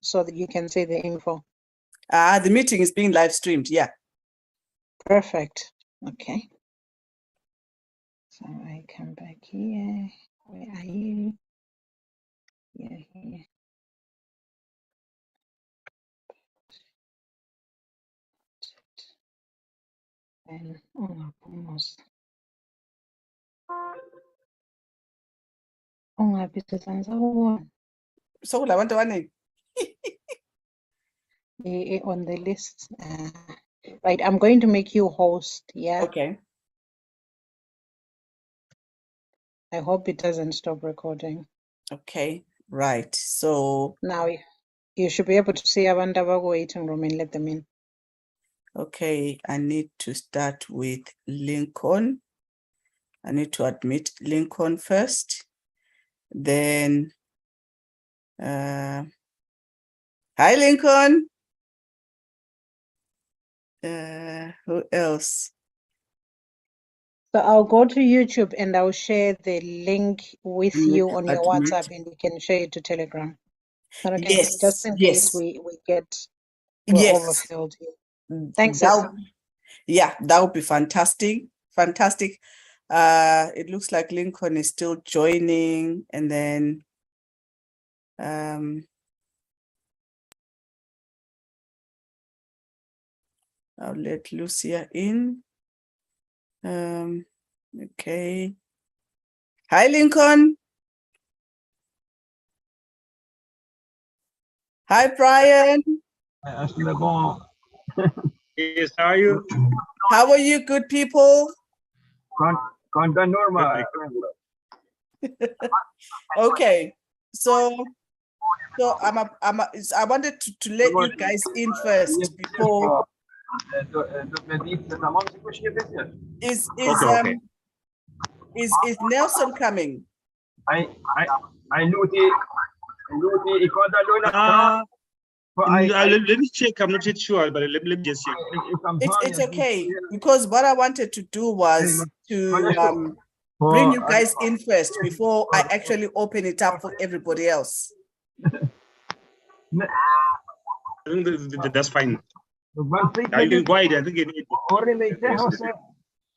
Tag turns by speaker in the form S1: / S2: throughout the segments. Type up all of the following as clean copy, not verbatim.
S1: so that you can see the info.
S2: The meeting is being live streamed. Yeah.
S1: Perfect. Okay. So I come back here. Where are you? Here. And almost.
S2: So I want to
S1: on the list. Right, I'm going to make you host. Yeah.
S2: Okay.
S1: I hope it doesn't stop recording.
S2: Okay. Right. So
S1: Now you should be able to see Abanda waiting room and let them in.
S2: okay, I need to start with Lincoln. I need to admit Lincoln first. Then hi Lincoln. Who else?
S1: So I'll go to YouTube and I'll share the link with you on your
S2: Admit.
S1: WhatsApp, and you can share it to Telegram. Okay,
S2: Yes,
S1: just in case we we're
S2: yes.
S1: overfilled here. Thanks, sis.
S2: Yeah, that would be fantastic. Fantastic. It looks like Lincoln is still joining, and then I'll let Lucia in. Okay. Hi, Lincoln. Hi, Brian.
S3: Yes, how are you?
S2: How are you, good people? Okay, so I wanted to let you guys in first before. Is Nelson coming?
S3: Let me check. I'm not yet sure, but let me just check.
S2: It's okay, because what I wanted to do was to bring you guys in first before I actually open it up for everybody else.
S3: That's fine. You can go ahead. I think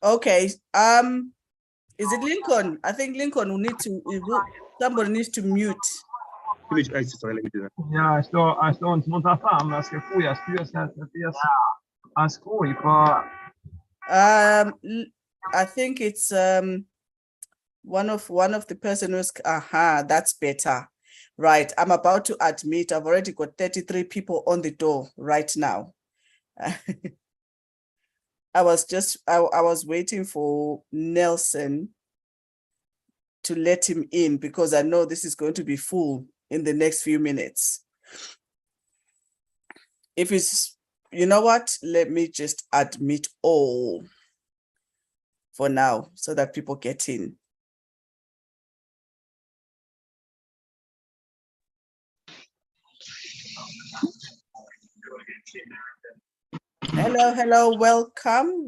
S2: okay. Is it Lincoln? I think Lincoln will need to. Somebody needs to mute.
S4: Ja, jag står inte mot fram. Jag ska få
S2: I think it's one of the person who's that's better. Right. I'm about to admit I've already got 33 people on the door right now. I was waiting for Nelson to let him in because I know this is going to be full in the next few minutes. If it's, you know what, let me just admit all for now so that people get in. Hello, welcome.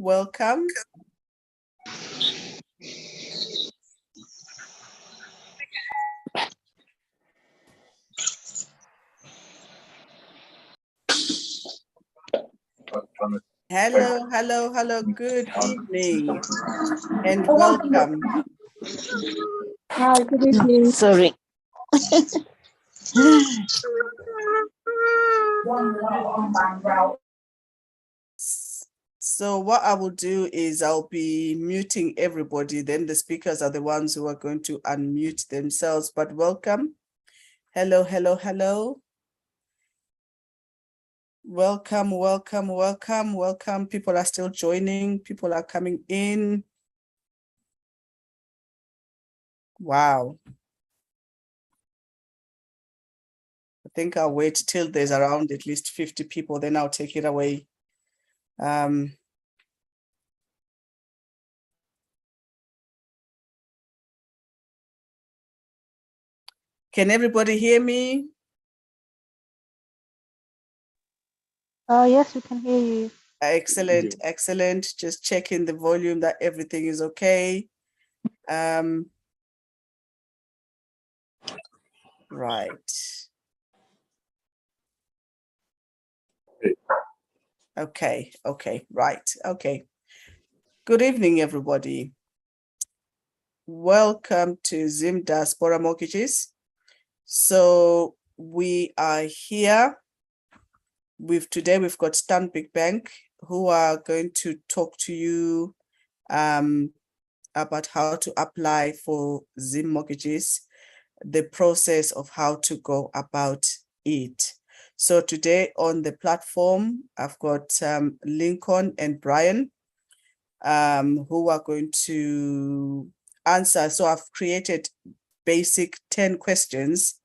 S2: Hello, good evening and welcome.
S5: Hi, good evening. Sorry.
S2: So what I will do is I'll be muting everybody, then the speakers are the ones who are going to unmute themselves, but welcome. Hello. Welcome. People are still joining. People are coming in. Wow. I think I'll wait till there's around at least 50 people, then I'll take it away. Can everybody hear me?
S5: Yes, we can hear you.
S2: Excellent. Just checking the volume that everything is okay. Right. Okay, right. Okay. Good evening, everybody. Welcome to Zim Diaspora Mortgages. So we are here today we've got Stanbic Bank, who are going to talk to you about how to apply for Zim mortgages, the process of how to go about it. So today on the platform, I've got Lincoln and Brian, who are going to answer. So I've created basic 10 questions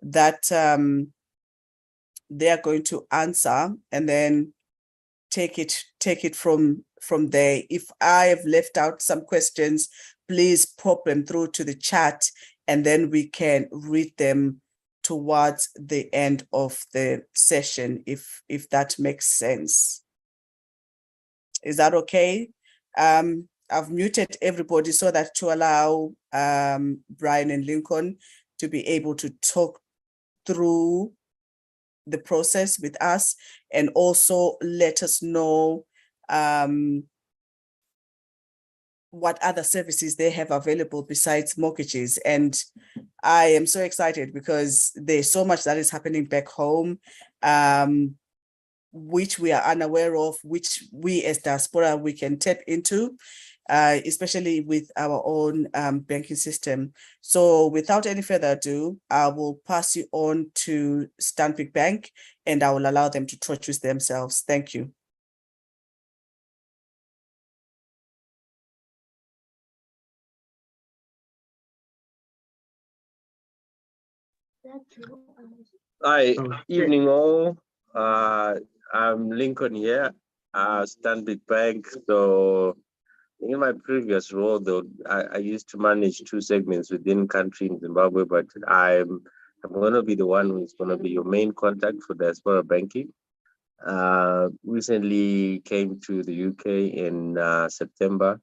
S2: that they are going to answer, and then take it from there. If I have left out some questions, please pop them through to the chat, and then we can read them towards the end of the session, if that makes sense. Is that okay? I've muted everybody so that to allow Brian and Lincoln to be able to talk through the process with us, and also let us know what other services they have available besides mortgages. And I am so excited because there's so much that is happening back home, which we are unaware of, which we as diaspora, we can tap into, especially with our own banking system. So without any further ado, I will pass you on to Stanbic Bank, and I will allow them to introduce themselves. Thank you.
S6: Hi, evening all. I'm Lincoln here, Stanbic Bank. So in my previous role, though, I used to manage 2 segments within country in Zimbabwe, but I'm going to be the one who's going to be your main contact for diaspora banking. Recently came to the UK in September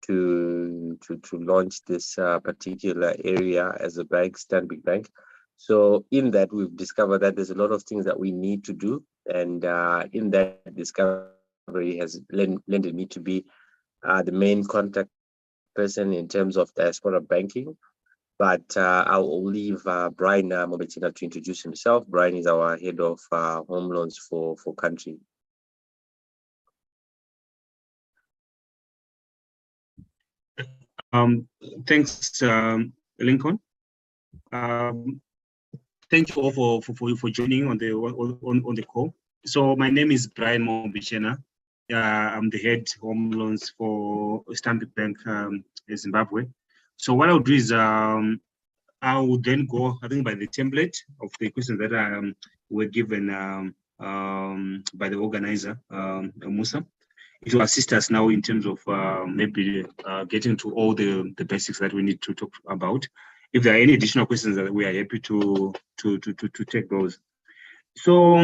S6: to launch this particular area as a bank, Stanbic Bank. So in that, we've discovered that there's a lot of things that we need to do. And in that discovery has lended me to be the main contact person in terms of diaspora banking. But I'll leave Brian Mobetina to introduce himself. Brian is our head of home loans for country.
S3: Thanks, Lincoln. Thank you all for joining on the call. So my name is Brian Mobichena. I'm the head home loans for Stanbic Bank in Zimbabwe. So what I'll do is I will then go, I think, by the template of the questions that were given by the organizer, Musa. It will assist us now in terms of maybe getting to all the basics that we need to talk about. If there are any additional questions, that we are happy to take those. So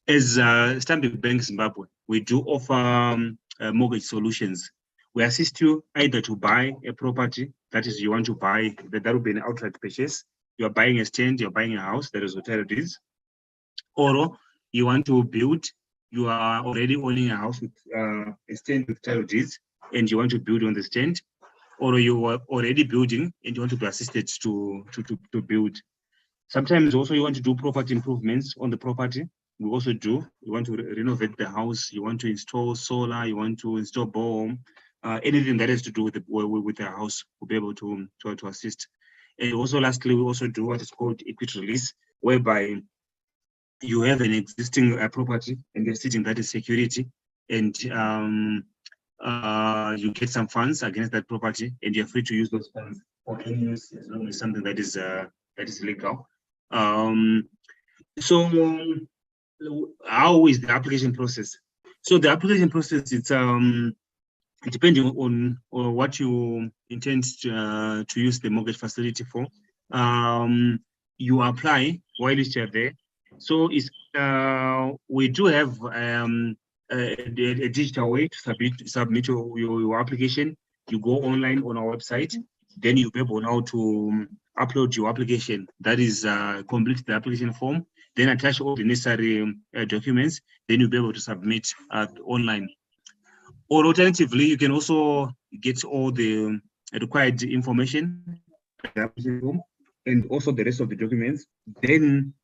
S3: as Stanbic Bank Zimbabwe, we do offer mortgage solutions. We assist you either to buy a property, that is, you want to buy, that will be an outright purchase. You are buying a stand, you're buying a house, that is hotel deeds, or you want to build. You are already owning a house with a stand with title deeds, and you want to build on the stand, or you are already building and you want to be assisted to build. Sometimes also you want to do property improvements on the property. We also do. You want to renovate the house. You want to install solar. You want to install bomb. Anything that has to do with the house, we'll be able to assist. And also, lastly, we also do what is called equity release, whereby you have an existing property and you're sitting that is security, and you get some funds against that property, and you're free to use those funds for any use as long as something that is legal. So how is the application process? So the application process, it's depending on what you intend to use the mortgage facility for. You apply while you're there. So it's we do have a digital way to submit your application. You go online on our website, then you'll be able now to upload your application. That is complete the application form. then attach all the necessary documents, then you'll be able to submit online. Or alternatively, you can also get all the required information and also the rest of the documents. Then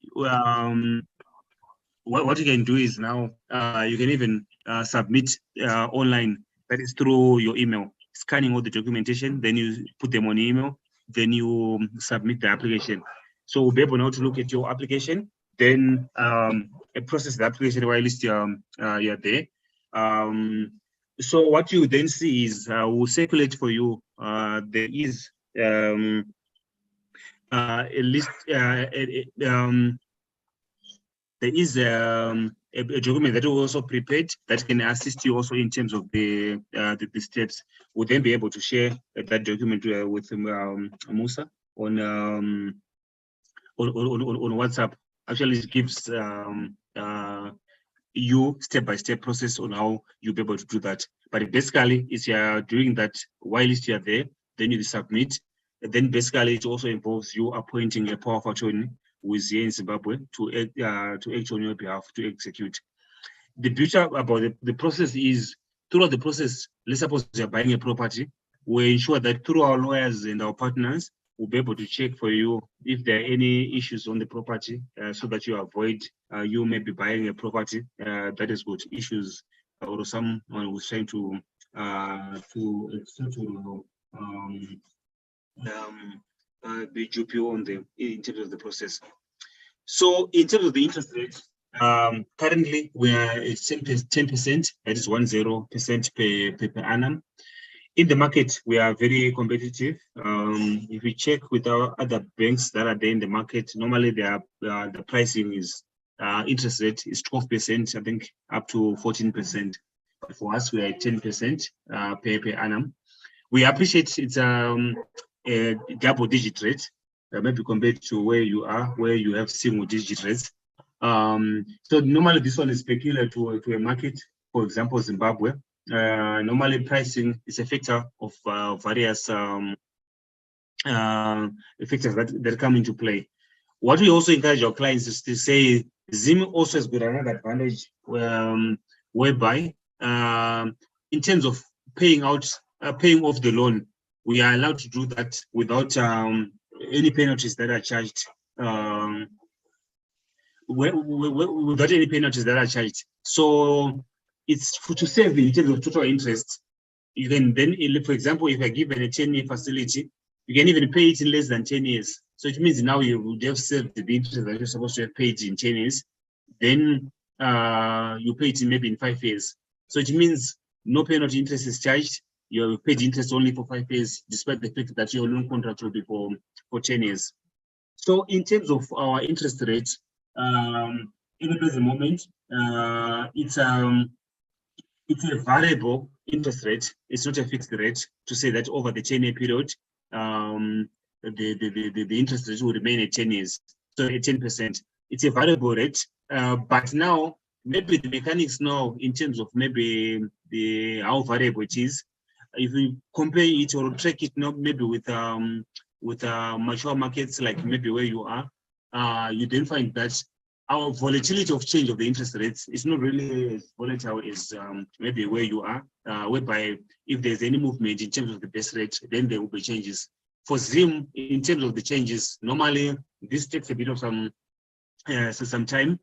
S3: what you can do is now you can even submit online, that is through your email, scanning all the documentation, then you put them on email, then you submit the application. So we'll be able now to look at your application, then process the application while you're there. So what you then see is we'll circulate for you. There is a list. There is a document that we also prepared that can assist you also in terms of the steps. We'll then be able to share that document with Musa on WhatsApp. Actually, it gives you step-by-step process on how you'll be able to do that. But basically, if you're doing that while you're there, then you submit. And then basically, it also involves you appointing a power of attorney who is here in Zimbabwe to act on your behalf, to execute. The beauty about the process is, throughout the process, let's suppose you're buying a property, we ensure that through our lawyers and our partners, we'll be able to check for you if there are any issues on the property, so that you avoid you may be buying a property that has got issues, or someone who's trying to be dupe on them in terms of the process. So in terms of the interest rate, currently we are at 10%, that is 10% per annum. In the market, we are very competitive. If we check with our other banks that are there in the market, normally they are, the pricing is interest rate is 12%, I think up to 14%. But for us, we are at 10% per annum. We appreciate it's a double-digit rate, maybe compared to where you are, where you have single-digit rates. So normally this one is peculiar to a market, for example, Zimbabwe. Normally pricing is a factor of various factors that come into play. What we also encourage our clients is to say Zim also has got another advantage whereby in terms of paying off the loan, we are allowed to do that without any penalties that are charged. Without any penalties that are charged. So it's to save in terms of total interest. You can then, for example, if you're given a 10-year facility, you can even pay it in less than 10 years. So it means now you would have saved the interest that you're supposed to have paid in 10 years. Then you pay it maybe in 5 years. So it means no penalty interest is charged. You have paid interest only for 5 years, despite the fact that your loan contract will be for 10 years. So in terms of our interest rate, in the present moment, it's a variable interest rate. It's not a fixed rate to say that over the 10-year period, the interest rate will remain at 10 years. So at 10%, it's a variable rate. But now, maybe the mechanics now, in terms of maybe how variable it is, if we compare it or track it now, maybe with mature markets like maybe where you are, you then find that our volatility of change of the interest rates is not really as volatile as maybe where you are, whereby if there's any movement in terms of the base rate, then there will be changes. For Zim, in terms of the changes, normally this takes a bit of some time.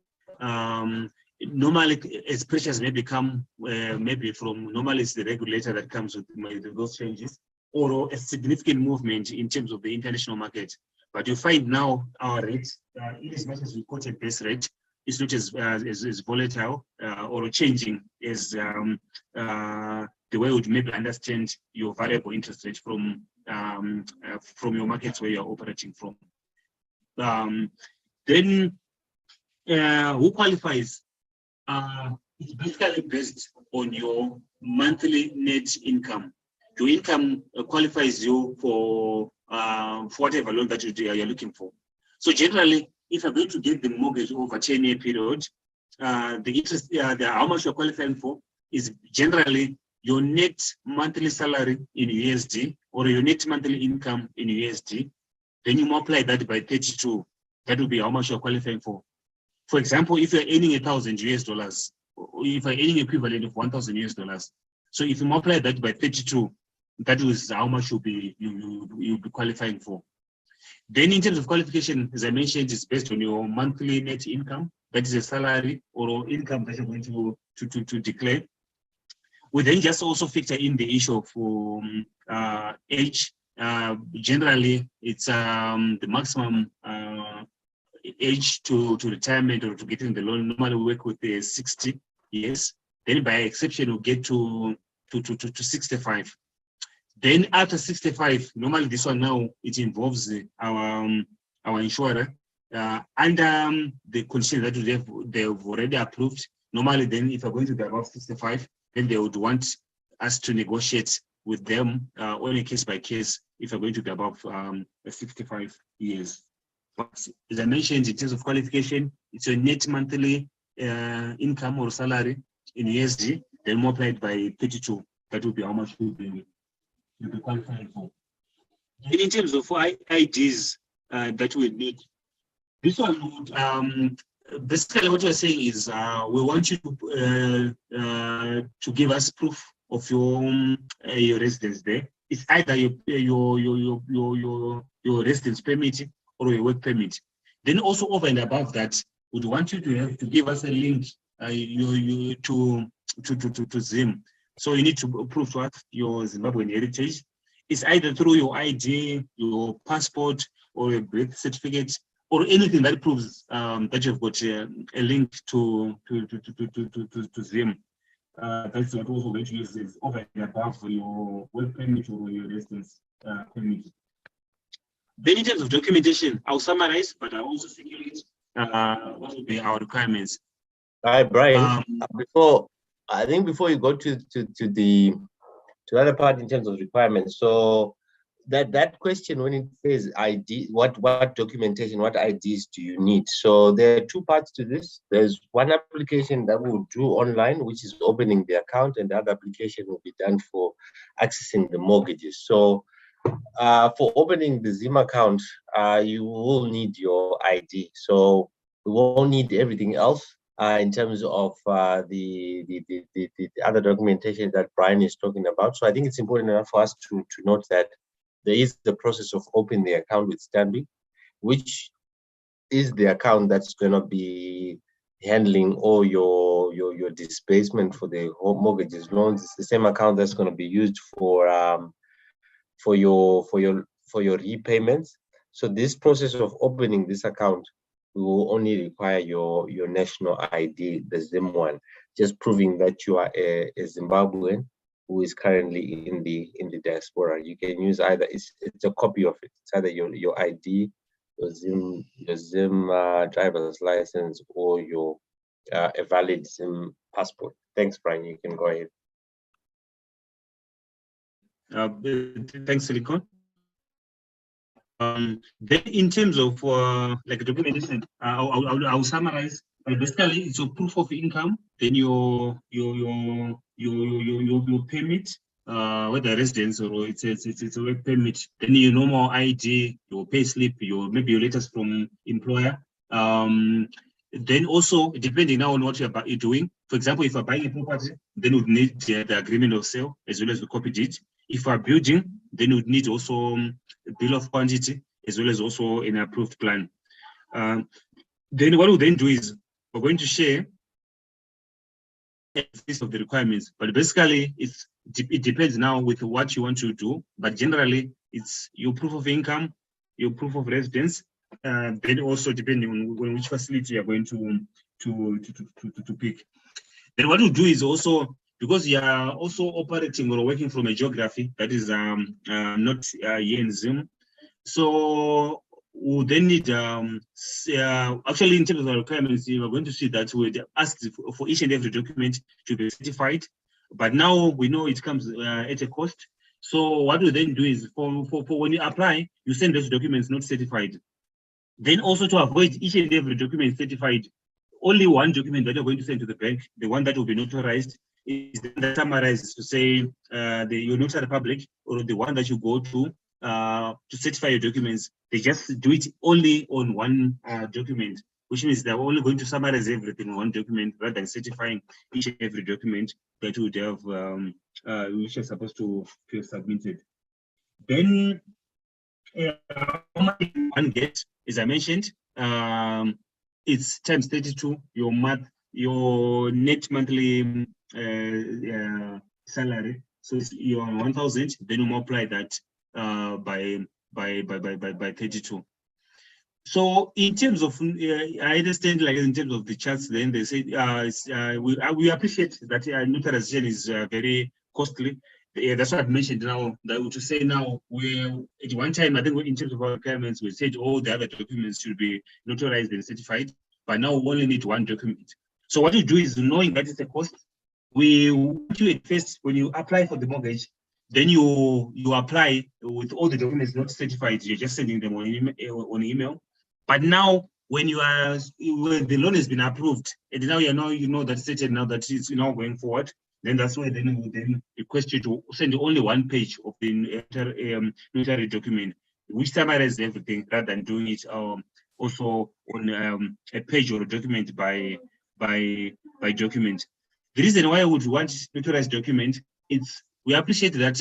S3: Normally, as pressures may become maybe from normally it's the regulator that comes with those changes, or a significant movement in terms of the international market. But you find now our rates, in as much as we quote a base rate, it's not as volatile or changing as the way we would maybe understand your variable interest rate from your markets where you're operating from. Then who qualifies? It's basically based on your monthly net income. Your income qualifies you for whatever loan that you're looking for. So generally, if you're going to get the mortgage over a 10-year period, the interest, how much you're qualifying for is generally your net monthly salary in USD or your net monthly income in USD. Then you multiply that by 32. That will be how much you're qualifying for. For example, if you're earning $1,000 or if you're earning equivalent of $1,000, so if you multiply that by 32, that is how much you'll be qualifying for. Then in terms of qualification, as I mentioned, it's based on your monthly net income, that is a salary or income that you're going to declare. We then just also factor in the issue of age. Generally, it's the maximum age to retirement or to getting the loan. Normally, we work with 60 years. Then, by exception, we get to 65. Then, after 65, normally this one now it involves our insurer under the condition that they've already approved. Normally, then if you're going to be above 65, then they would want us to negotiate with them on a case by case if you're going to be above 65 years. But as I mentioned, in terms of qualification, it's your net monthly income or salary in USD, then multiplied by 32. That would be how much you'll be qualifying for. And in terms of IDs that we need, this one would basically what we're saying is we want you to give us proof of your residence there. It's either your residence permit or your work permit. Then also over and above that, we'd want you to give us a link to Zim. So you need to prove to us your Zimbabwean heritage. It's either through your ID, your passport, or a birth certificate, or anything that proves that you've got a link to Zim. That's what also going to use is over and above your work permit or your residence permit. Then in terms of documentation, I'll summarize, but I'll also circulate what will be our requirements.
S6: Hi, Brian. Before you go to the other part in terms of requirements, so that question when it says ID, what documentation, what IDs do you need? So there are two parts to this. There's one application that we'll do online, which is opening the account, and the other application will be done for accessing the mortgages. So for opening the Zim account, you will need your ID. So we won't need everything else in terms of the other documentation that Brian is talking about. So I think it's important enough for us to note that there is the process of opening the account with Stanbic, which is the account that's going to be handling all your disbursement for the home mortgages loans. It's the same account that's going to be used for your repayments. So this process of opening this account, we will only require your national ID, the Zim one, just proving that you are a Zimbabwean who is currently in the diaspora. You can use either, it's a copy of it. It's either your ID, your Zim driver's license, or a valid Zim passport. Thanks, Brian. You can go ahead.
S3: Thanks, Silicon. Then in terms of like documentation, I'll summarize. Basically, it's your proof of income, then your permit, whether residence or it's a work permit, then your normal ID, your pay slip, maybe your letters from employer. Then also, depending now on what you're doing, for example, if you're buying a property, then you'd need the agreement of sale as well as the copy deed. If you are building, then you'd need also a bill of quantity as well as also an approved plan. Then what we'll then do is we're going to share a list of the requirements, but basically it depends now with what you want to do. But generally, it's your proof of income, your proof of residence, then also depending on which facility you're going to pick. Then what we'll do is also, because you are also operating or working from a geography that is not here in Zim, so we'll then need, actually in terms of the requirements, we're going to see that we ask for each and every document to be certified, but now we know it comes at a cost. So what we then do is for when you apply, you send those documents not certified. Then also to avoid each and every document certified, only one document that you're going to send to the bank, the one that will be notarized, is that summarizes to say your notary public or the one that you go to certify your documents. They just do it only on one document. which means they're only going to summarize everything in one document rather than certifying each and every document that would have, which is supposed to feel submitted. Then, how much one get, as I mentioned, it's times 32, your net monthly salary. So you're on 1,000, then you multiply that by 32. So in terms of, I understand, like in terms of the charts, then they say we appreciate that notarization is very costly. That's what I've mentioned now. That to say now, we at one time, I think in terms of our requirements, we said all the other documents should be notarized and certified, but now we only need one document. So what you do is, knowing that it's a cost, we want you at first when you apply for the mortgage, then you apply with all the documents not certified. You're just sending them on email. But now, when the loan has been approved, and now you know that stated now that it's now going forward, then that's why then we will then request you to send only one page of the notary document, which summarizes everything rather than doing it also on a page or a document by document. The reason why I would want notarized document, we appreciate that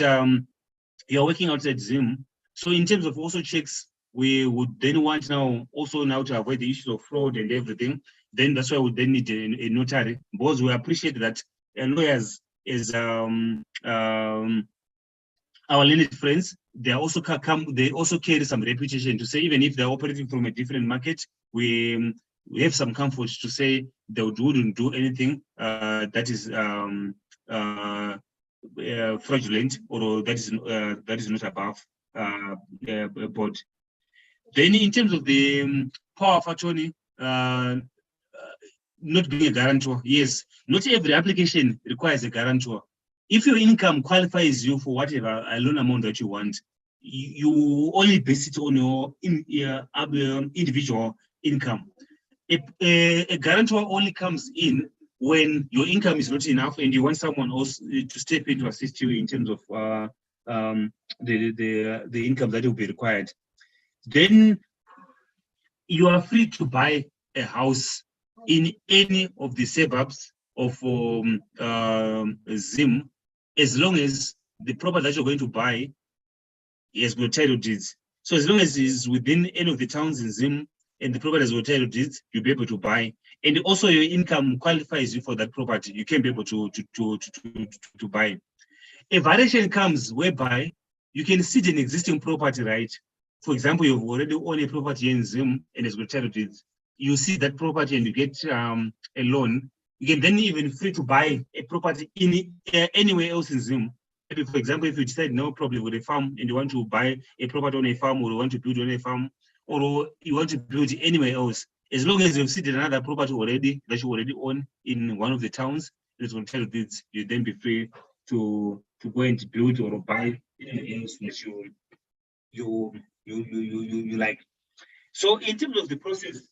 S3: you're working outside Zim. So in terms of also checks, we would then want now to avoid the issue of fraud and everything. Then that's why we then need a notary, because we appreciate that lawyers is our learned friends. They also carry some reputation to say, even if they're operating from a different market, we have some comfort to say they wouldn't do anything that is fraudulent or that is not above board. Then in terms of the power of attorney, not being a guarantor, yes, not every application requires a guarantor. If your income qualifies you for whatever loan amount that you want, you only base it on your individual income. A guarantor only comes in when your income is not enough and you want someone else to step in to assist you in terms of the income that will be required. Then you are free to buy a house in any of the suburbs of Zim, as long as the property that you're going to buy has got title deeds. So as long as it's within any of the towns in Zim and the property has got title deeds, you'll be able to buy. And also your income qualifies you for that property. You can be able to buy. A variation comes whereby you can sit an existing property, right? For example, you've already owned a property in Zim and it's got title deeds. You see that property and you get a loan. You can then even free to buy a property in anywhere else in Zim. Maybe, for example, if you decide no problem with a farm and you want to buy a property on a farm, or you want to build on a farm, or you want to build anywhere else, as long as you've seen another property already that you already own in one of the towns, it's going to tell you you then be free to go and build or buy anything else that you like. So in terms of the process,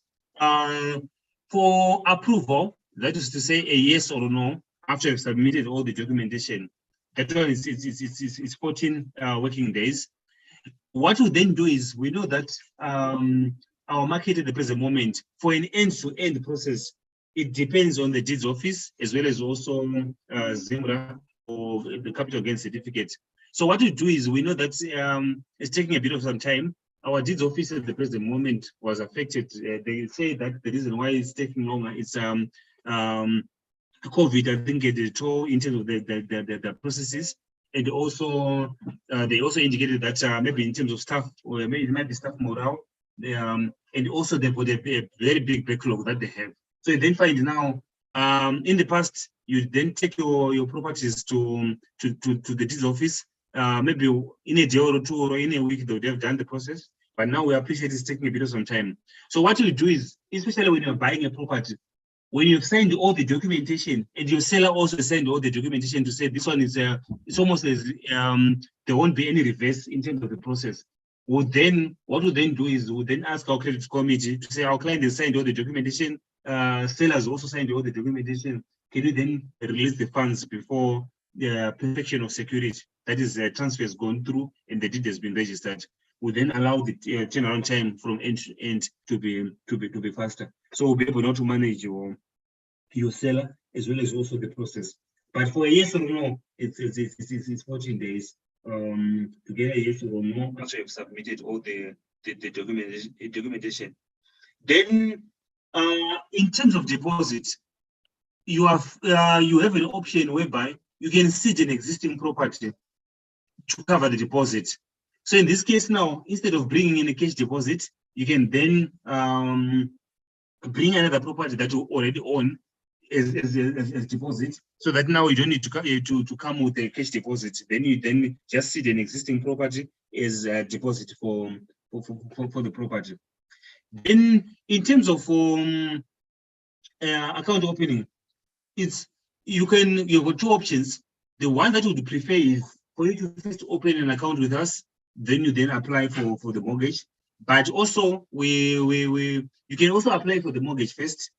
S3: for approval, that is to say a yes or no after you've submitted all the documentation, that one is 14 working days. What we then do is, we know that our market at the present moment, for an end-to-end process, it depends on the deeds office as well as also ZIMRA or the capital gain certificate. So what we do is, we know that it's taking a bit of some time. Our deeds office at the present moment was affected. They say that the reason why it's taking longer is COVID, I think, it toll in terms of the processes. And also, they also indicated that maybe in terms of staff, or maybe it might be staff morale, and also they've got a very big backlog that they have. So you then find now, in the past, you then take your properties to the deeds office, maybe in a day or two or in a week, they would have done the process. But now we appreciate it's taking a bit of some time. So what we do is, especially when you're buying a property, when you've signed all the documentation and your seller also signed all the documentation to say this one is, it's almost as there won't be any reverse in terms of the process. What we'll then do is we'll then ask our credit committee to say our client has signed all the documentation, sellers also signed all the documentation. Can you then release the funds before the perfection of security? That is, transfer has gone through and the deed has been registered. will then allow the turnaround time from end to end to be faster. So we'll be able not to manage your seller as well as also the process. But for a yes or no, it's 14 days. To get a yes or no after you've submitted all the documentation. Then, in terms of deposit, you have an option whereby you can seed an existing property to cover the deposit. So in this case now, instead of bringing in a cash deposit, you can then bring another property that you already own as deposit, so that now you don't need to come with a cash deposit. Then you just seed an existing property as a deposit for the property. Then in terms of account opening, you've got two options. The one that would prefer is for you to first open an account with us, then you apply for the mortgage. But also you can also apply for the mortgage first.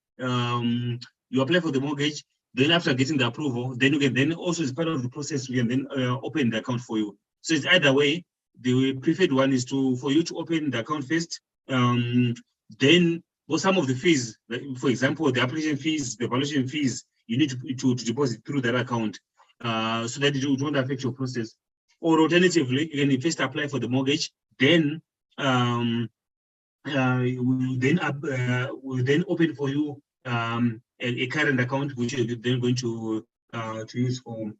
S3: You apply for the mortgage, then after getting the approval, then you can also, as part of the process, we can then open the account for you. So it's either way. The preferred one is for you to open the account first. Then for some of the fees, like, for example, the application fees, the valuation fees, you need to deposit through that account, so that it won't affect your process. Or alternatively, you can first apply for the mortgage, then we'll then open for you a current account, which you're then going to use for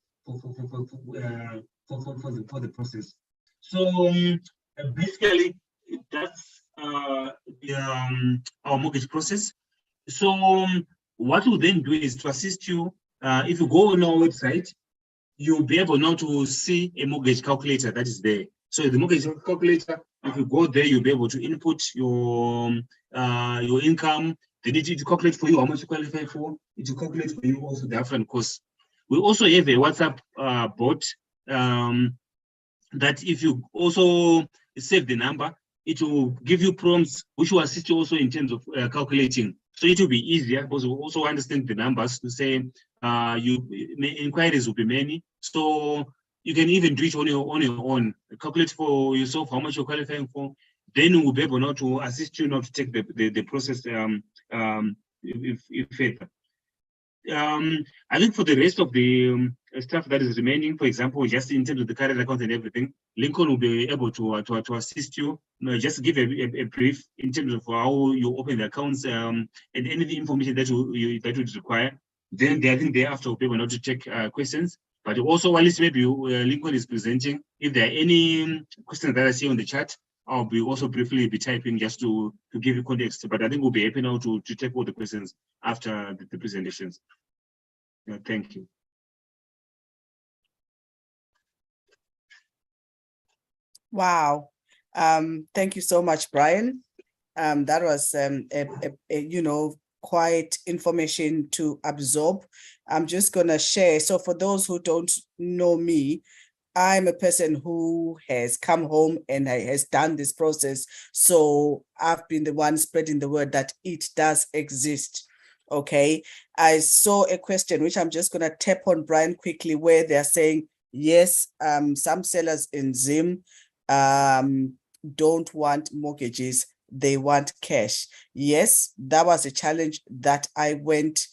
S3: the process. So basically, that's our mortgage process. So what we'll then do is to assist you. If you go on our website, you'll be able now to see a mortgage calculator that is there. So the mortgage calculator, if you go there, you'll be able to input your income. They need to calculate for you how much you qualify for. It will calculate for you also the upfront costs. We also have a WhatsApp bot that if you also save the number, it will give you prompts which will assist you also in terms of calculating. So it will be easier because we also understand the numbers to say inquiries will be many. So you can even do it on your own, calculate for yourself how much you're qualifying for. Then we'll be able now to assist you now to take the process further. I think for the rest of the stuff that is remaining, for example, just in terms of the current account and everything, Lincoln will be able to assist you. Just give a brief in terms of how you open the accounts and any information that would require. Then I think thereafter we'll be able to take questions. But also, while maybe Lincoln is presenting, if there are any questions that I see on the chat, I'll be also briefly typing just to give you context. But I think we'll be happy now to take all the questions after the presentations. Thank you.
S2: Wow. Thank you so much, Brian. That was quite information to absorb. I'm just gonna share. So for those who don't know me, I'm a person who has come home and has done this process. So I've been the one spreading the word that it does exist. Okay. I saw a question, which I'm just going to tap on Brian quickly, where they're saying, yes, some sellers in Zim don't want mortgages. They want cash. Yes, that was a challenge that I went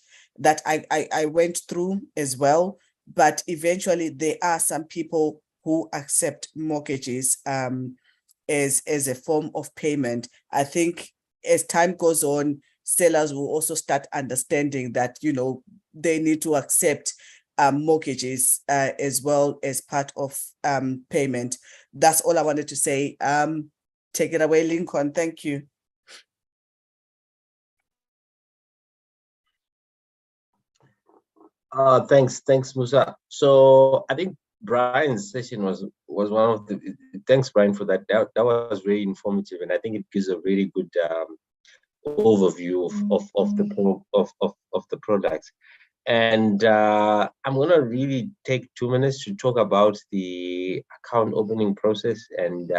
S2: through as well. But eventually there are some people who accept mortgages as a form of payment. I think as time goes on, sellers will also start understanding that, they need to accept mortgages as well as part of payment. That's all I wanted to say. Take it away, Lincoln. Thank you.
S6: Thanks, Musa. So I think Brian's session was one of the. Thanks, Brian, for that. That was very informative, and I think it gives a very good overview of the products. And I'm gonna really take 2 minutes to talk about the account opening process, and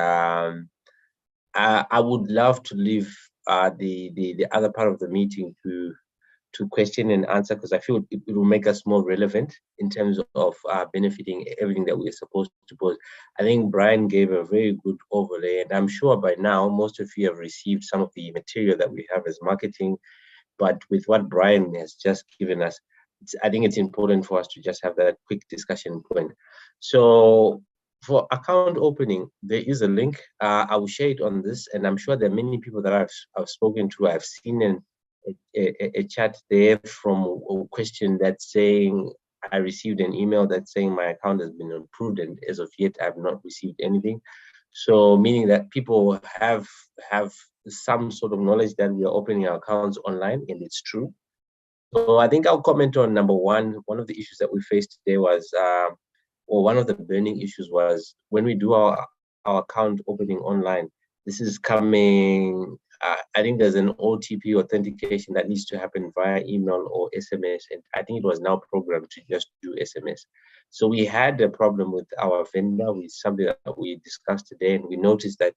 S6: I would love to leave the other part of the meeting to question and answer, because I feel it will make us more relevant in terms of benefiting everything that we're supposed to post. I think Brian gave a very good overlay, and I'm sure by now most of you have received some of the material that we have as marketing. But with what Brian has just given us, I think it's important for us to just have that quick discussion point. So for account opening, there is a link. I will share it on this, and I'm sure there are many people that I've spoken to. I've seen a chat there from a question that's saying, I received an email that's saying my account has been approved, and as of yet, I've not received anything. So meaning that people have some sort of knowledge that we are opening our accounts online, and it's true. So I think I'll comment on number one. One of the issues that we faced today was, or one of the burning issues was, when we do our account opening online, this is coming, I think there's an OTP authentication that needs to happen via email or SMS, and I think it was now programmed to just do SMS. So we had a problem with our vendor, with something that we discussed today, and we noticed that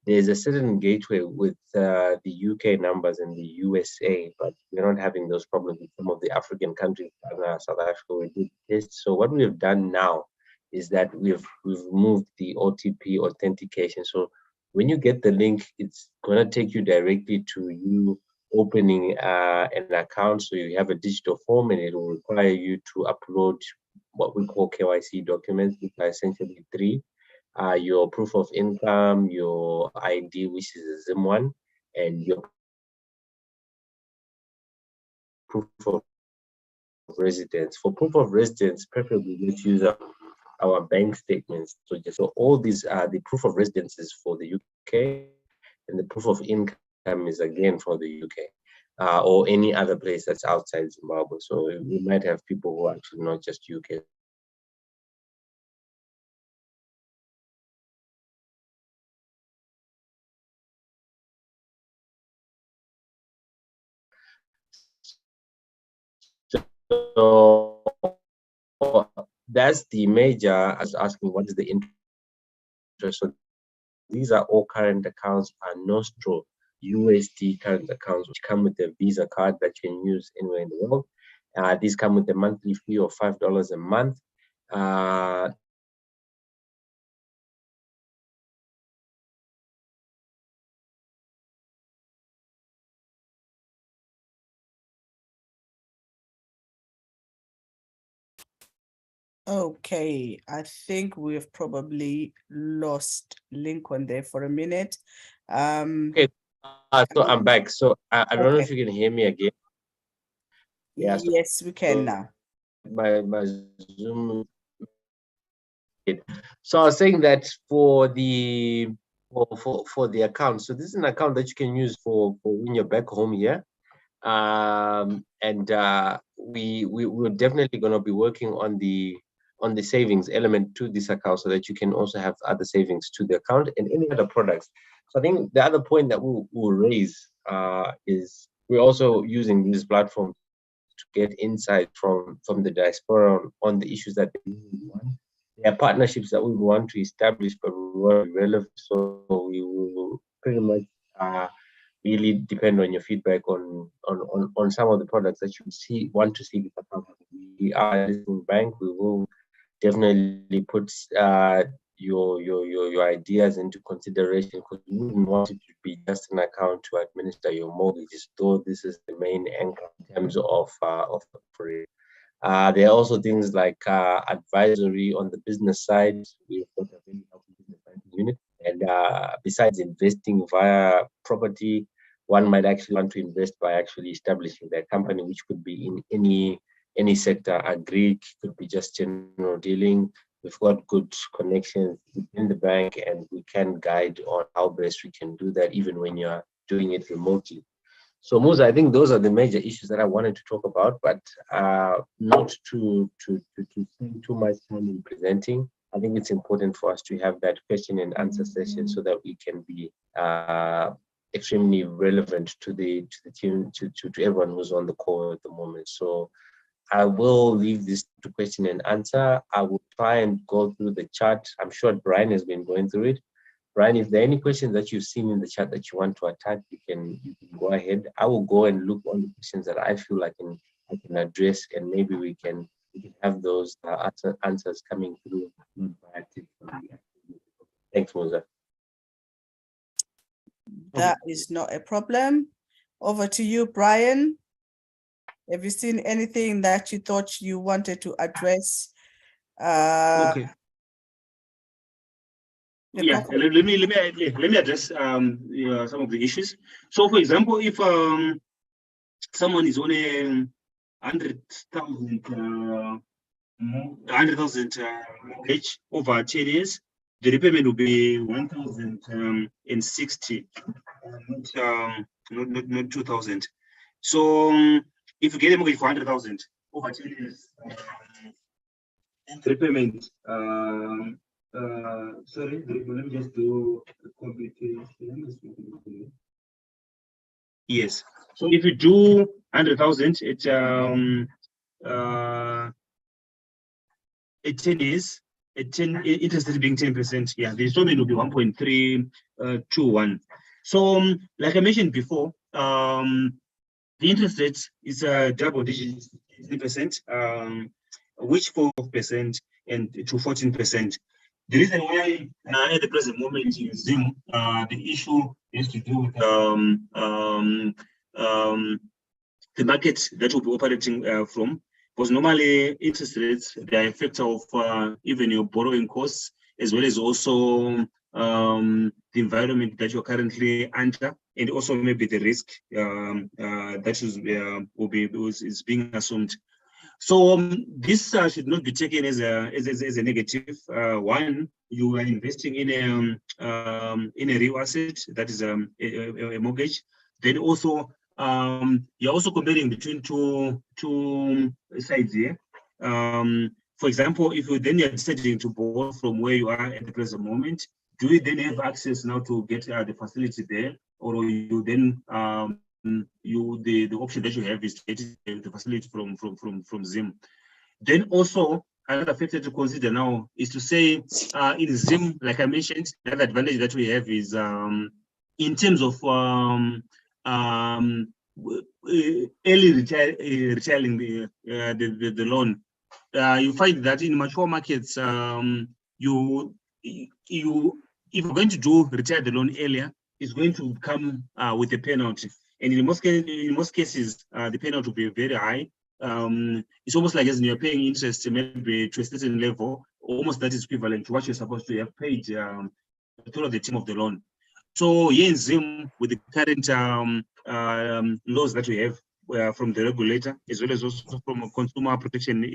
S6: there's a certain gateway with the UK numbers and the USA, but we're not having those problems with some of the African countries, South Africa, we did this. So what we have done now is that we've moved the OTP authentication. So when you get the link, it's going to take you directly to you opening an account. So you have a digital form, and it will require you to upload what we call KYC documents, which are essentially three. Your proof of income, your ID, which is a Zim one, and your proof of residence. For proof of residence, preferably let's use our bank statements. So all these are the proof of residence is for the UK, and the proof of income is again for the UK, or any other place that's outside Zimbabwe. So we might have people who are actually not just UK. So that's the major. I was asking, what is the interest? So these are all current accounts, are Nostro USD current accounts, which come with a Visa card that you can use anywhere in the world. These come with a monthly fee of $5 a month.
S2: Okay, I think we've probably lost Lincoln there for a minute.
S6: Okay, so I'm back. So I don't know if you can hear me again.
S2: Yeah, yes, we can now.
S6: My Zoom. So I was saying that for the account, so this is an account that you can use for when you're back home here. We're definitely going to be working on the savings element to this account, so that you can also have other savings to the account and any other products. So I think the other point that we'll raise is we're also using this platform to get insight from the diaspora on the issues that they want. There are partnerships that we want to establish, but we want to be relevant. So we will pretty much really depend on your feedback on some of the products that you want to see. We are a listening bank. We will definitely put your ideas into consideration, because we wouldn't want it to be just an account to administer your mortgages, though this is the main anchor in terms of operation. There are also things like advisory on the business side. We've got a very healthy business banking unit, and besides investing via property, one might actually want to invest by actually establishing their company, which could be in any sector. Agri could be just general dealing. We've got good connections within the bank, and we can guide on how best we can do that, even when you're doing it remotely. So Musa, I think those are the major issues that I wanted to talk about, but not to spend too much time in presenting. I think it's important for us to have that question and answer session, so that we can be extremely relevant to the team, to everyone who's on the call at the moment. So I will leave this to question and answer. I will try and go through the chat. I'm sure Brian has been going through it, Ryan, if there are any questions that you've seen in the chat that you want to attack, you can go ahead. I will go and look on the questions that I feel I can address, and maybe we can have those answers coming through. Thanks, Moza.
S2: That is not a problem. Over to you, Brian. Have you seen anything that you thought you wanted to address?
S3: Okay. Yeah, let me address some of the issues. So, for example, if someone is on a 100,000 mortgage over 10 years, the repayment will be 1,060, not 2,000. So, if you get a mortgage for 100,000 over 10 years, the repayment. Sorry, let me just do a computation. Yes. So if you do 100,000, it 10 years, interest rate being 10%. Yeah, the installment will be 1.321. So, like I mentioned before, the interest rate is a double digit 3%, which 4% and to 14%. The reason why at the present moment in Zim, the issue is to do with the market that will be operating from, because normally interest rates, they are a factor of even your borrowing costs, as well as also the environment that you're currently under, and also maybe the risk that is being assumed. So this should not be taken as a negative. One, you are investing in a real asset, that is a mortgage. Then also you're also comparing between two sides here. For example, if you then are deciding to borrow from where you are at the present moment, do you then have access now to get the facility there, or you then the option that you have is to get the facility from Zim? Then also another factor to consider now is to say in Zim, like I mentioned, the other advantage that we have is in terms of early retiring the loan. You find that in mature markets, if you're going to retire the loan earlier, it's going to come with a penalty. And in most cases, the penalty will be very high. It's almost like as you're paying interest maybe to a certain level, almost that is equivalent to what you're supposed to have paid throughout the term of the loan. So here in Zim, with the current laws that we have from the regulator, as well as also from a consumer protection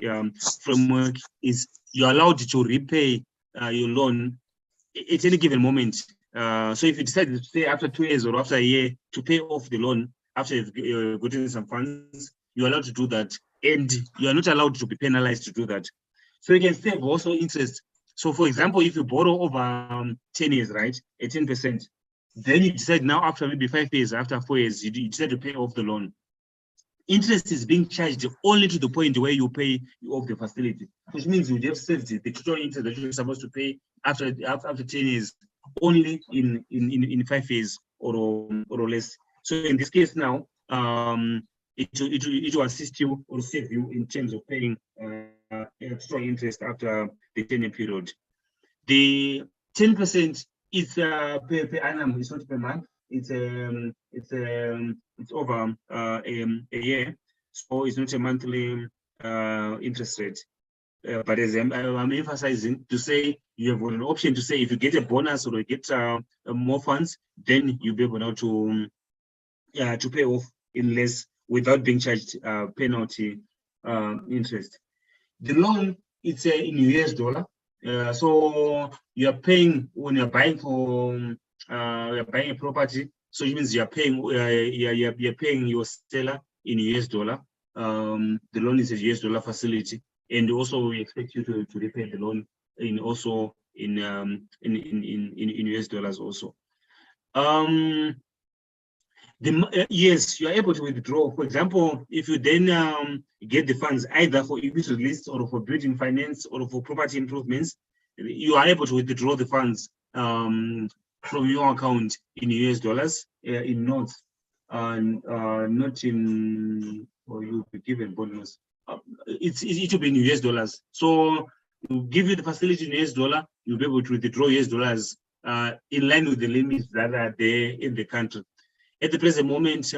S3: framework, is you're allowed to repay your loan at any given moment. So if you decide to stay after 2 years or after a year to pay off the loan after you've gotten some funds, you're allowed to do that, and you are not allowed to be penalized to do that. So you can save also interest. So for example, if you borrow over 10 years, right, at 10%, then you decide now after maybe 5 years, after 4 years, you decide to pay off the loan. Interest is being charged only to the point where you pay off the facility, which means you have saved the total interest that you're supposed to pay after 10 years only in 5 years or less. So in this case now, it will assist you or save you in terms of paying extra interest after the 10-year period. The 10% is per annum. It's not per month. It's over a year, so it's not a monthly interest rate. But as I'm emphasizing to say, you have an option to say if you get a bonus or you get more funds, then you'll be able now to pay off in less without being charged penalty interest. The loan, it's in US dollar. So you're paying when you're buying you're buying a property. So it means you're paying you're paying your seller in US dollar. The loan is a US dollar facility, and also we expect you to repay the loan in US dollars also. Yes, you are able to withdraw. For example, if you then get the funds either for equity release or for building finance or for property improvements, you are able to withdraw the funds from your account in US dollars, in notes, and not in, or you'll be given bonus. It will be in US dollars. So we'll give you the facility in US dollar, you'll be able to withdraw US dollars in line with the limits that are there in the country. At the present moment,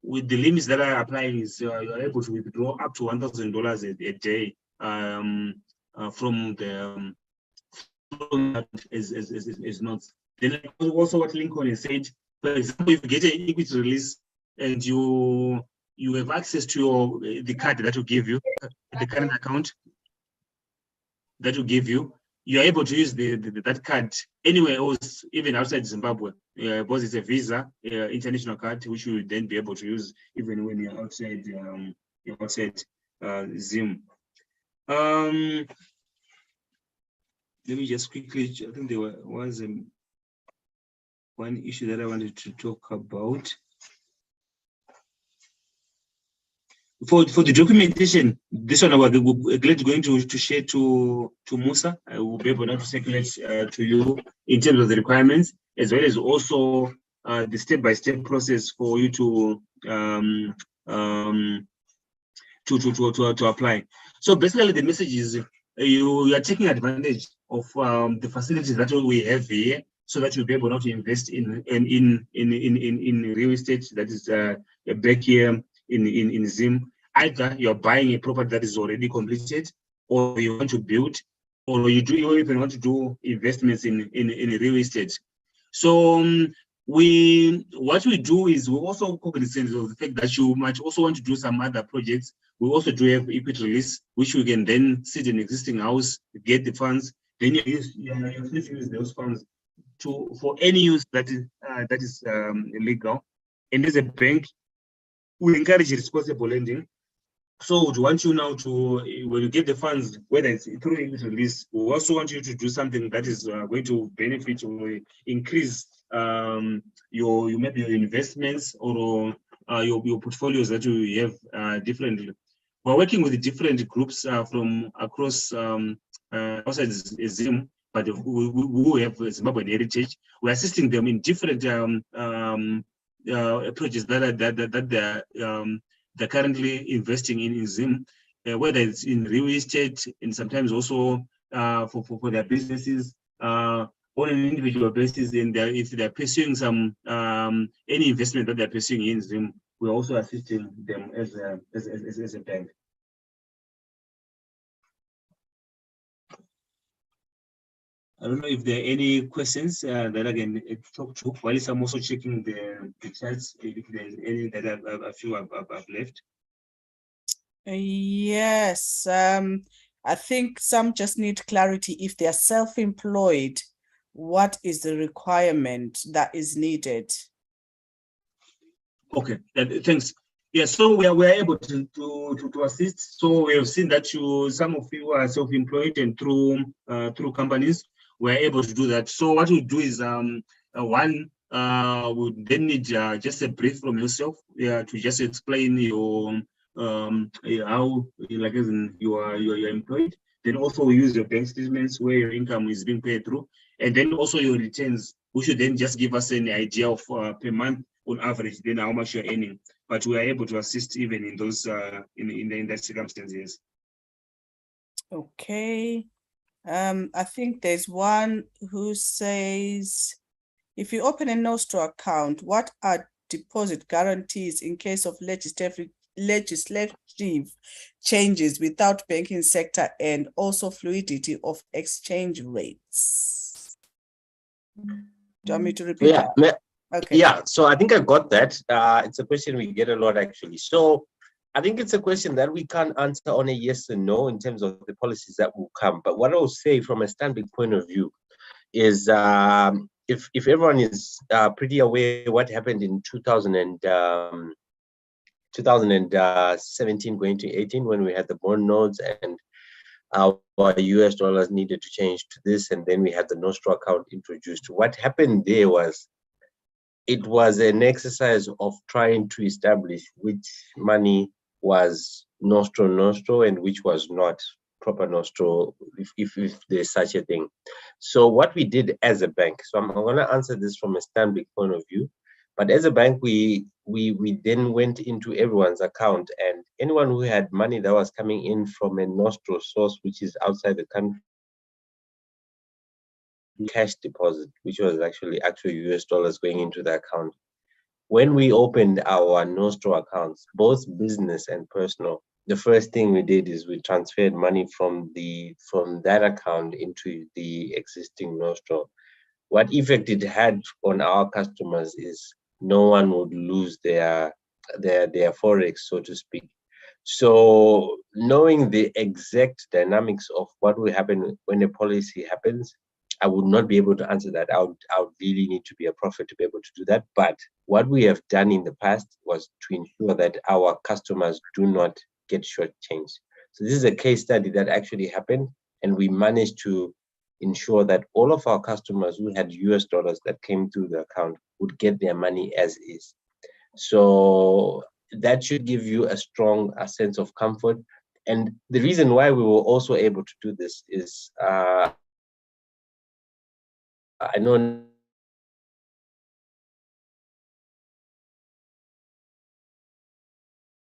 S3: with the limits that are applying, is you are able to withdraw up to $1,000 a day from the is not. Then also what Lincoln has said, for example, if you get an equity release and you have access to the card that will give you, the current account that will give you, you are able to use that card anywhere else, even outside Zimbabwe, because it's a Visa international card, which you will then be able to use even when you're outside Zim. Let me just quickly, I think there was one issue that I wanted to talk about. For the documentation, this one we're going to share to Musa. I will be able to circulate to you in terms of the requirements, as well as also the step-by-step process for you to apply. So basically, the message is you are taking advantage of the facilities that we have here, so that you'll be able to invest in real estate that is back here in Zim. Either you're buying a property that is already completed, or you want to build, or you even want to do investments in real estate. So what we do is we also cognizant of the fact that you might also want to do some other projects. We also do have equity release, which we can then sit in an existing house, get the funds, then you use those funds for any use that is legal. And as a bank, we encourage responsible lending. So we want you now to, when you get the funds, whether it's through equity release, we also want you to do something that is going to benefit or increase your maybe your investments or your portfolios that you have differently. We're working with different groups from across outside Zim, but who have Zimbabwean heritage. We're assisting them in different projects that they're currently investing in Zim, whether it's in real estate and sometimes also for their businesses on an individual basis. And if they're pursuing some any investment that they're pursuing in Zim, we're also assisting them as a bank. I don't know if there are any questions that I can talk to, while I'm also checking the chats, if there's any that I feel I've left.
S2: Yes, I think some just need clarity. If they are self-employed, what is the requirement that is needed?
S3: Okay, thanks. Yeah, so we are able to assist. So we have seen that some of you are self-employed and through companies, we're able to do that. So what we do is one, we then need just a brief from yourself to just explain your how, like, as in you're employed. Then also we use your bank statements where your income is being paid through, and then also your returns, which should then just give us an idea of per month on average, then how much you're earning. But we are able to assist even in those in that circumstances.
S2: Okay. I think there's one who says, if you open a Nostro account, what are deposit guarantees in case of legislative changes without banking sector and also fluidity of exchange rates? Do you want me to repeat that? Okay.
S6: Yeah, so I think I got that. It's a question we get a lot, actually. So I think it's a question that we can't answer on a yes and no in terms of the policies that will come. But what I will say from a Stanbic point of view is if everyone is pretty aware what happened in 2017 going to 18 when we had the bond notes and our US dollars needed to change to this, and then we had the Nostro account introduced. What happened there was it was an exercise of trying to establish which money was Nostro and which was not. proper nostro if there's such a thing. So what we did as a bank, so I'm going to answer this from a Stanbic point of view, but as a bank, we then went into everyone's account, and anyone who had money that was coming in from a nostro source, which is outside the country, cash deposit, which was actually actual US dollars going into the account. When we opened our nostro accounts, both business and personal, the first thing we did is we transferred money from that account into the existing nostro. What effect it had on our customers is no one would lose their forex, so to speak. So knowing the exact dynamics of what will happen when a policy happens, I would not be able to answer that. I would really need to be a prophet to be able to do that. But what we have done in the past was to ensure that our customers do not get shortchanged. So this is a case study that actually happened, and we managed to ensure that all of our customers who had US dollars that came through the account would get their money as is. So that should give you a strong sense of comfort. And the reason why we were also able to do this is I know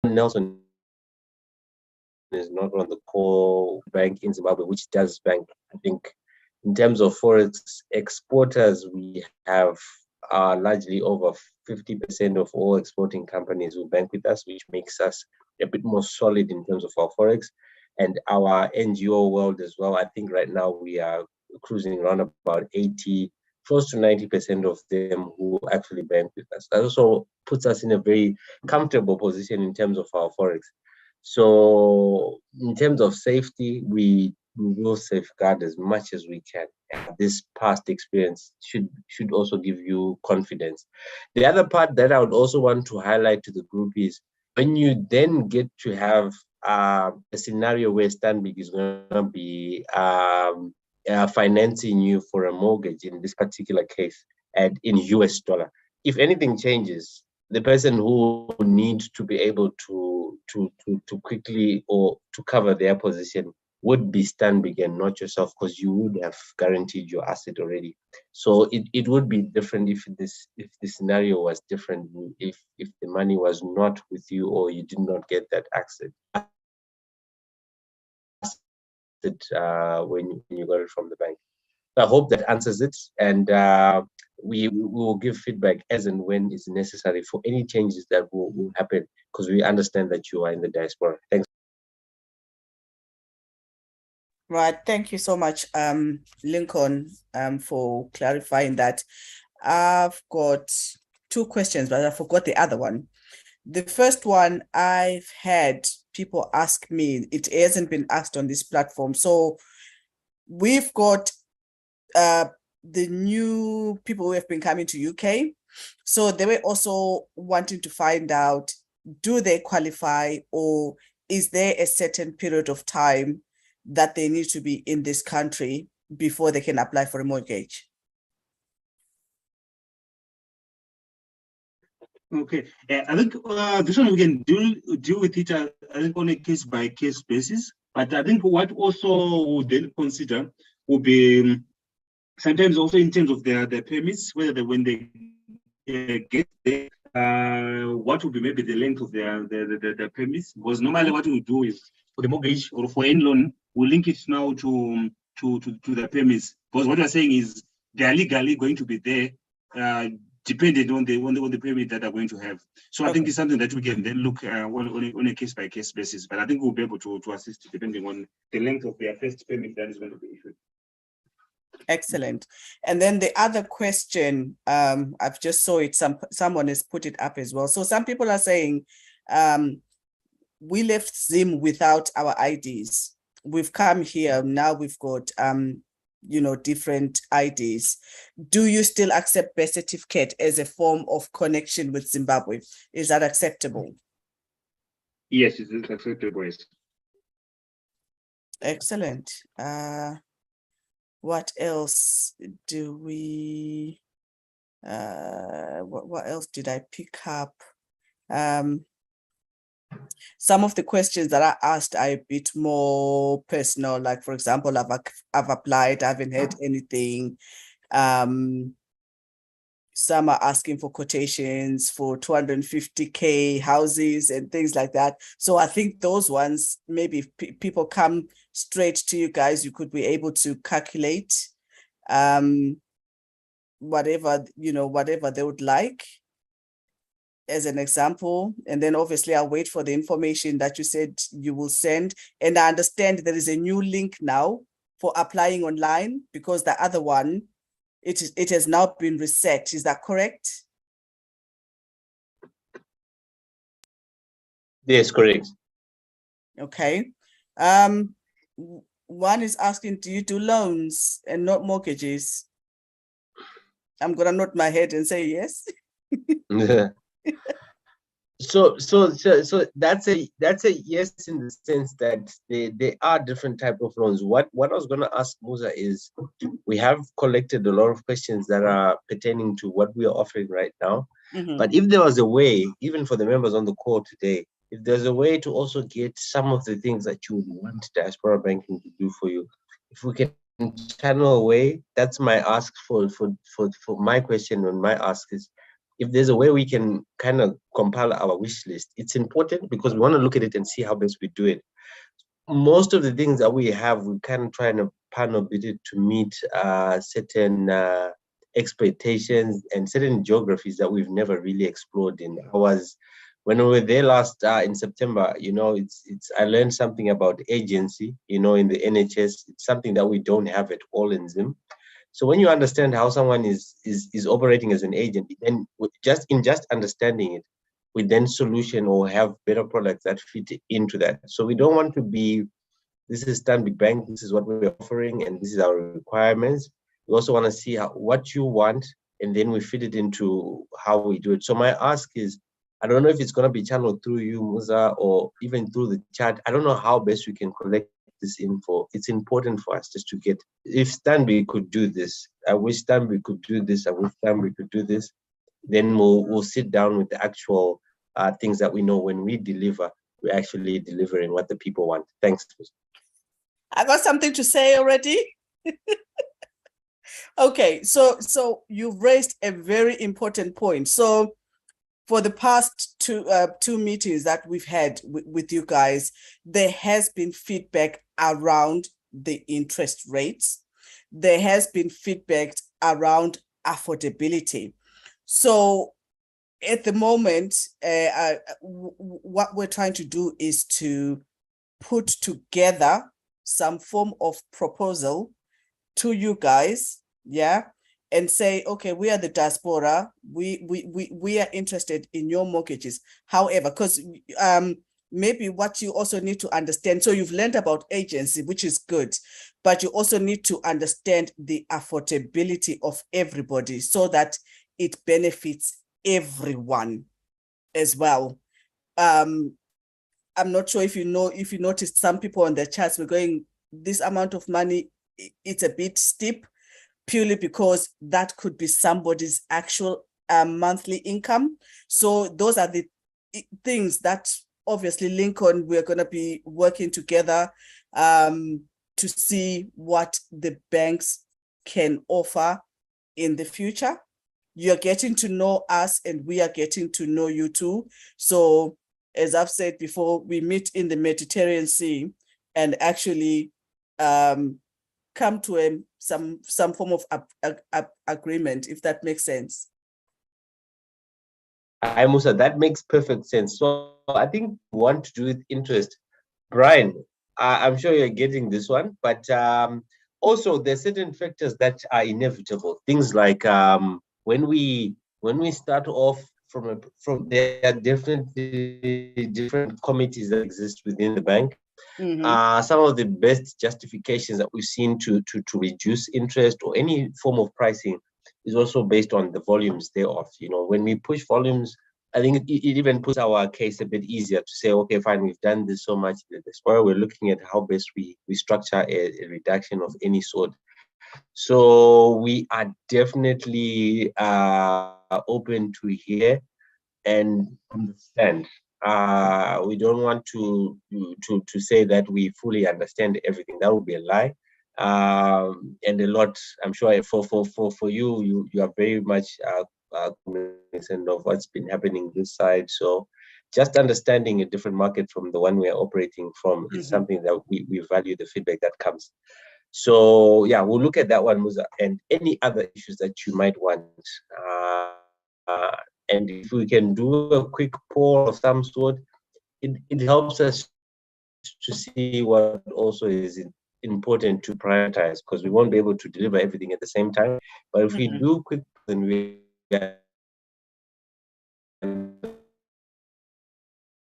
S6: Nelson is not on the core bank in Zimbabwe, which does bank. I think in terms of forex exporters, we have largely over 50% of all exporting companies who bank with us, which makes us a bit more solid in terms of our forex. And our NGO world as well, I think right now we are cruising around about 80, close to 90% of them who actually bank with us. That also puts us in a very comfortable position in terms of our forex. So in terms of safety, we will safeguard as much as we can. And this past experience should also give you confidence. The other part that I would also want to highlight to the group is when you then get to have a scenario where Stanbic is going to be financing you for a mortgage in this particular case and in US dollar. If anything changes, the person who needs to be able to quickly or to cover their position would be Stanbic and not yourself, because you would have guaranteed your asset already. So it would be different if the scenario was different, if the money was not with you or you did not get that asset when you got it from the bank. I hope that answers it, and we will give feedback as and when is necessary for any changes that will happen, because we understand that you are in the diaspora. Thanks.
S2: Right, thank you so much, Lincoln, for clarifying that. I've got two questions, but I forgot the other one. The first one, I've had people ask me, it hasn't been asked on this platform. So we've got the new people who have been coming to UK. So they were also wanting to find out, do they qualify, or is there a certain period of time that they need to be in this country before they can apply for a mortgage?
S3: Okay, I think this one we can deal with it, I think, on a case-by-case basis. But I think what also would then consider will be sometimes also in terms of their permits, whether when they get there, what would be maybe the length of their permits. Because normally what we do is for the mortgage or for any loan, we link it now to the permits. Because what we're saying is they are legally going to be there, depending on the permit that they're going to have. So I think it's something that we can then look on a case-by-case basis. But I think we'll be able to assist depending on the length of their first permit that is going to be issued.
S2: Excellent. And then the other question, I've just saw it, someone has put it up as well. So some people are saying, we left Zim without our IDs. We've come here, now we've got different IDs. Do you still accept birth certificate as a form of connection with Zimbabwe? Is that acceptable?
S3: Yes, it is acceptable. Yes.
S2: Excellent. What else do we, what else did I pick up? Some of the questions that I asked are a bit more personal, like, for example, I've applied, I haven't heard anything. Some are asking for quotations for 250K houses and things like that. So I think those ones, maybe if people come straight to you guys, you could be able to calculate whatever, whatever they would like as an example. And then obviously I'll wait for the information that you said you will send. And I understand there is a new link now for applying online, because the other one, it has now been reset. Is that correct?
S6: Yes, correct.
S2: Okay. One is asking, do you do loans and not mortgages? I'm gonna nod my head and say yes.
S6: So that's a yes, in the sense that they are different type of loans. What I was going to ask Musa is, we have collected a lot of questions that are pertaining to what we are offering right now. But if there was a way, even for the members on the call today, if there's a way to also get some of the things that you would want diaspora banking to do for you, if we can channel away, that's my ask for my question, and my ask is, if there's a way we can kind of compile our wish list. It's important because we want to look at it and see how best we do it. Most of the things that we have, we kind of try to panel bid it to meet certain expectations and certain geographies that we've never really explored in. When we were there last in September, I learned something about agency, in the NHS. It's something that we don't have at all in Zim. So when you understand how someone is operating as an agent, then just understanding it, we then solution or have better products that fit into that. So we don't want to be, this is Stanbic Bank, this is what we're offering, and this is our requirements. We also want to see what you want, and then we fit it into how we do it. So my ask is, I don't know if it's going to be channeled through you, Musa, or even through the chat. I don't know how best we can collect this info. It's important for us just to get, if Stanbic could do this, I wish Stanbic could do this, I wish Stanbic could do this, then we'll sit down with the actual things that we know when we deliver, we're actually delivering what the people want. Thanks.
S2: I got something to say already. Okay, so you've raised a very important point. So for the past two meetings that we've had with you guys, there has been feedback around the interest rates. There has been feedback around affordability. So at the moment, what we're trying to do is to put together some form of proposal to you guys, yeah, and say, okay, we are the diaspora, we are interested in your mortgages. However, because maybe what you also need to understand, so you've learned about agency, which is good, but you also need to understand the affordability of everybody so that it benefits everyone as well. I'm not sure if you noticed some people on the chats were going, this amount of money, it's a bit steep, purely because that could be somebody's actual monthly income. So those are the things that obviously Lincoln, we're going to be working together to see what the banks can offer in the future. You're getting to know us and we are getting to know you too. So as I've said before, we meet in the Mediterranean Sea and actually come to some form of agreement, if that makes sense.
S6: Hi, Musa, that makes perfect sense. So I think we want to do it interest. Brian, I'm sure you're getting this one, but also there's certain factors that are inevitable. Things like when we start off from there are definitely different committees that exist within the bank. Some of the best justifications that we've seen to reduce interest or any form of pricing is also based on the volumes thereof. When we push volumes, I think it even puts our case a bit easier to say, okay, fine, we've done this so much. That's why we're looking at how best we structure a reduction of any sort. So we are definitely open to hear and understand We don't want to say that we fully understand everything. That would be a lie. And a lot, I'm sure for you are very much cognizant of what's been happening this side. So just understanding a different market from the one we're operating from is something that we value the feedback that comes. So yeah, we'll look at that one, Musa, and any other issues that you might want. And if we can do a quick poll of some sort, it helps us to see what also is important to prioritize, because we won't be able to deliver everything at the same time. But if we do quick, then we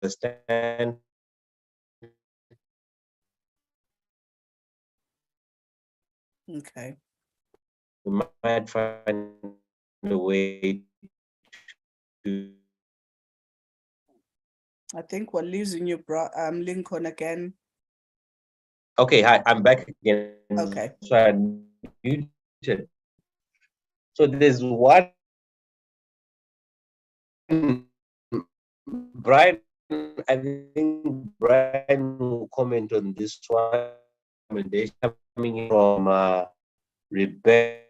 S6: understand.
S2: Okay.
S6: We might find a way to.
S2: I think we're losing you, Lincoln, again.
S6: Okay, hi, I'm back again.
S2: Okay.
S6: So I muted. So there's one, Brian, I think Brian will comment on this one. Recommendation coming from Rebecca.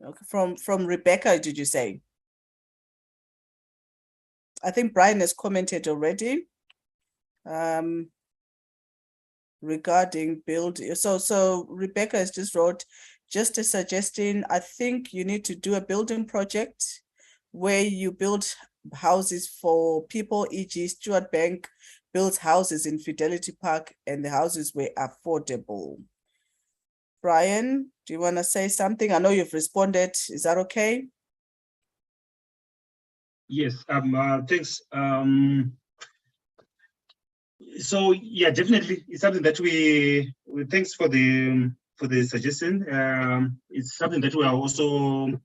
S2: Okay. From Rebecca, did you say? I think Brian has commented already. Regarding build. So Rebecca has just wrote, just a suggestion. I think you need to do a building project where you build houses for people, e.g. Stuart Bank builds houses in Fidelity Park and the houses were affordable. Brian, do you want to say something? I know you've responded. Is that okay?
S3: Yes, thanks. So yeah, definitely, it's something that we thanks for the suggestion. It's something that we are also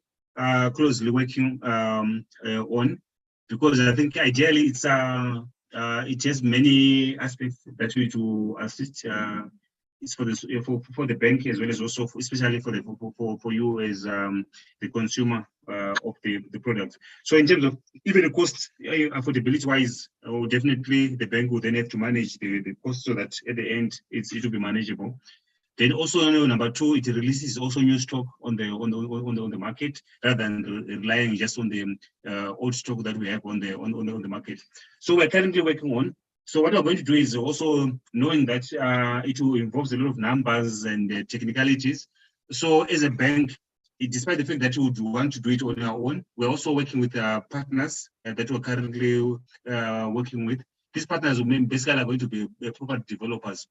S3: closely working on, because I think ideally it has many aspects that we to assist. It's for the bank, as well as also especially for you as the consumer of the product. So in terms of even the cost, affordability wise, definitely the bank will then have to manage the cost so that at the end it will be manageable. Then also, number two, it releases also new stock on the market, rather than relying just on the old stock that we have on the market. So we're currently working on. So what we're going to do is also, knowing that it will involve a lot of numbers and technicalities. So as a bank, despite the fact that we would want to do it on our own, we're also working with partners that we're currently working with. These partners will basically are going to be property developers,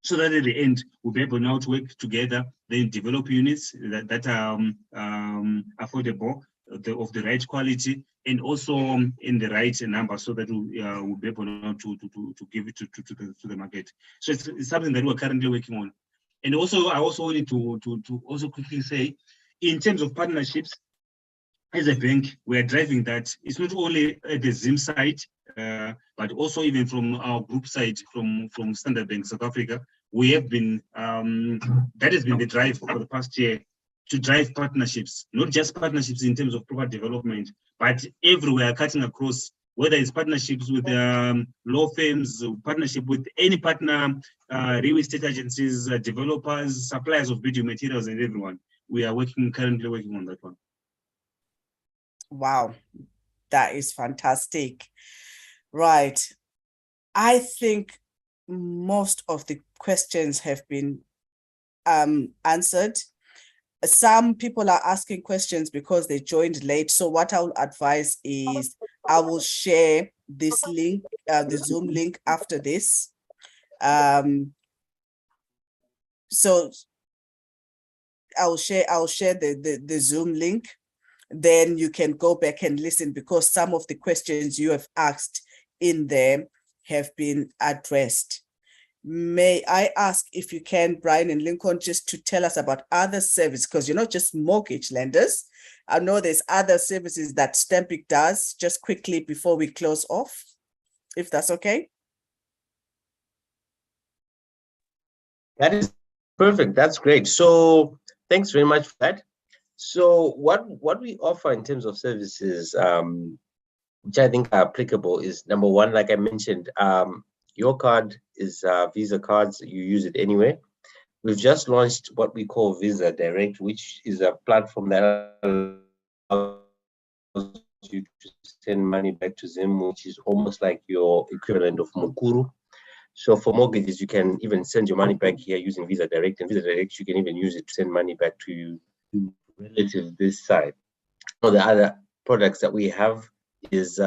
S3: so that at the end we'll be able now to work together, then develop units that are affordable, of the right quality, and also in the right number, so that we'll be able now to give it to the market. So it's something that we're currently working on. And also, I also wanted to also quickly say, in terms of partnerships, as a bank, we are driving that. It's not only at the Zim side, but also even from our group side, from Standard Bank South Africa, we have been, that has been the drive for the past year, to drive partnerships, not just partnerships in terms of property development, but everywhere, cutting across, whether it's partnerships with law firms, partnership with any partner, real estate agencies, developers, suppliers of building materials, and everyone. We are currently working on that one.
S2: Wow, that is fantastic. Right. I think most of the questions have been answered. Some people are asking questions because they joined late. So what I will advise is I will share this link, the Zoom link after this. So I'll share the Zoom link. Then you can go back and listen, because some of the questions you have asked in there have been addressed. May I ask if you can, Brian and Lincoln, just to tell us about other services, because you're not just mortgage lenders. I know there's other services that Stanbic does, just quickly before we close off, if that's okay.
S6: That is perfect. That's great. So thanks very much for that. So what we offer in terms of services, which I think are applicable, is number one, like I mentioned, your card is Visa cards. You use it anyway. We've just launched what we call Visa Direct, which is a platform that allows you to send money back to Zim, which is almost like your equivalent of Mukuru. So for mortgages, you can even send your money back here using Visa Direct, and Visa Direct, you can even use it to send money back to you relative this side. One of the other products that we have is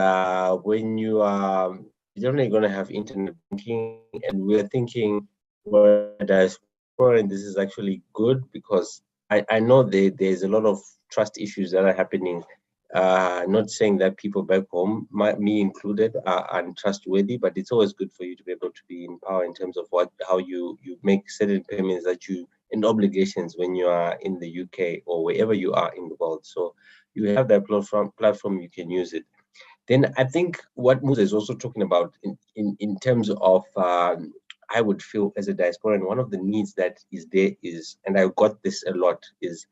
S6: when you are generally going to have internet banking, and we're thinking, well, and this is actually good because I know there's a lot of trust issues that are happening. Not saying that people back home, me included, are untrustworthy, but it's always good for you to be able to be in power in terms of how you make certain payments that you and obligations when you are in the UK or wherever you are in the world. So you have that platform, you can use it. Then I think what Musa is also talking about in terms of I would feel as a diasporan, one of the needs that is there is, and I got this a lot, is